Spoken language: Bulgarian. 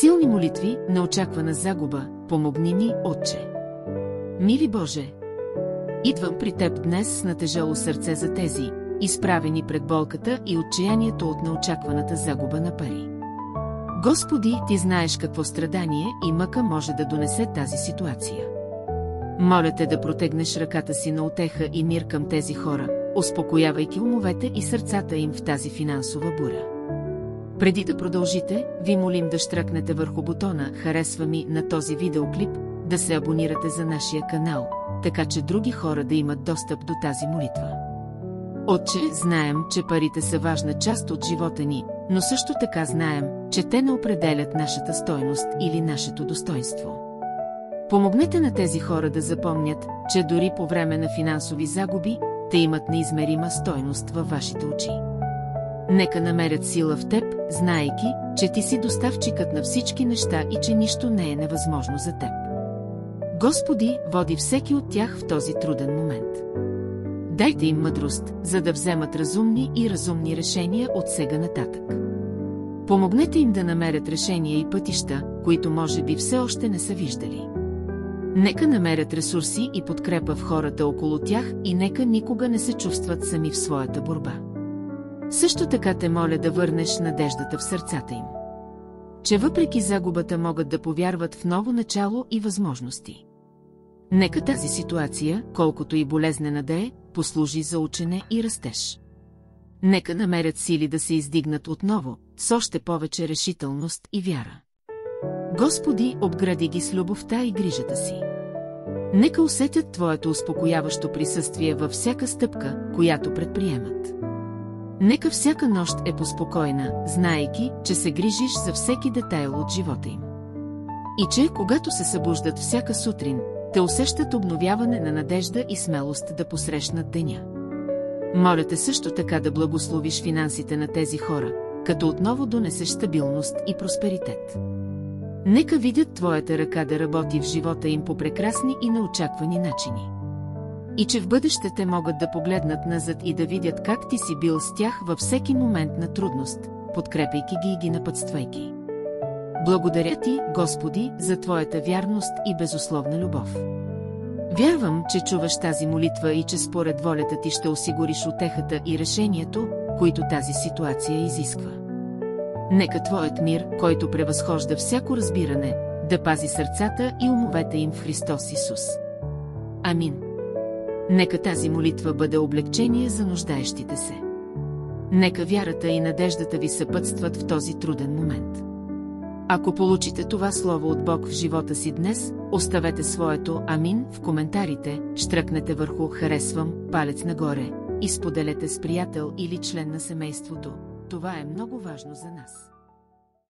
Силни молитви, неочаквана загуба, помогни ни, Отче. Мили Боже, идвам при Теб днес с натежало сърце за тези, изправени пред болката и отчаянието от неочакваната загуба на пари. Господи, Ти знаеш какво страдание и мъка може да донесе тази ситуация. Моля Те да протегнеш ръката си на утеха и мир към тези хора, успокоявайки умовете и сърцата им в тази финансова буря. Преди да продължите, ви молим да щръкнете върху бутона «Харесва ми» на този видеоклип, да се абонирате за нашия канал, така че други хора да имат достъп до тази молитва. Отче, знаем, че парите са важна част от живота ни, но също така знаем, че те не определят нашата стойност или нашето достоинство. Помогнете на тези хора да запомнят, че дори по време на финансови загуби, те имат неизмерима стойност във вашите очи. Нека намерят сила в Теб, знаейки, че Ти си доставчикът на всички неща и че нищо не е невъзможно за Теб. Господи, води всеки от тях в този труден момент. Дайте им мъдрост, за да вземат разумни решения от сега нататък. Помогнете им да намерят решения и пътища, които може би все още не са виждали. Нека намерят ресурси и подкрепа в хората около тях и нека никога не се чувстват сами в своята борба. Също така те моля да върнеш надеждата в сърцата им. Че въпреки загубата могат да повярват в ново начало и възможности. Нека тази ситуация, колкото и болезнена да е, послужи за учене и растеж. Нека намерят сили да се издигнат отново, с още повече решителност и вяра. Господи, обгради ги с любовта и грижата си. Нека усетят Твоето успокояващо присъствие във всяка стъпка, която предприемат. Нека всяка нощ е поспокойна, знаейки, че се грижиш за всеки детайл от живота им. И че, когато се събуждат всяка сутрин, те усещат обновяване на надежда и смелост да посрещнат деня. Моля Те също така да благословиш финансите на тези хора, като отново донесеш стабилност и просперитет. Нека видят Твоята ръка да работи в живота им по прекрасни и неочаквани начини. И че в бъдеще те могат да погледнат назад и да видят как Ти си бил с тях във всеки момент на трудност, подкрепяйки ги и ги напътствайки. Благодаря Ти, Господи, за Твоята вярност и безусловна любов. Вярвам, че чуваш тази молитва и че според волята Ти ще осигуриш утехата и решението, които тази ситуация изисква. Нека Твоят мир, който превъзхожда всяко разбиране, да пази сърцата и умовете им в Христос Исус. Амин. Нека тази молитва бъде облегчение за нуждаещите се. Нека вярата и надеждата ви съпътстват в този труден момент. Ако получите това слово от Бог в живота си днес, оставете своето «Амин» в коментарите, щръкнете върху «Харесвам», палец нагоре и споделете с приятел или член на семейството. Това е много важно за нас.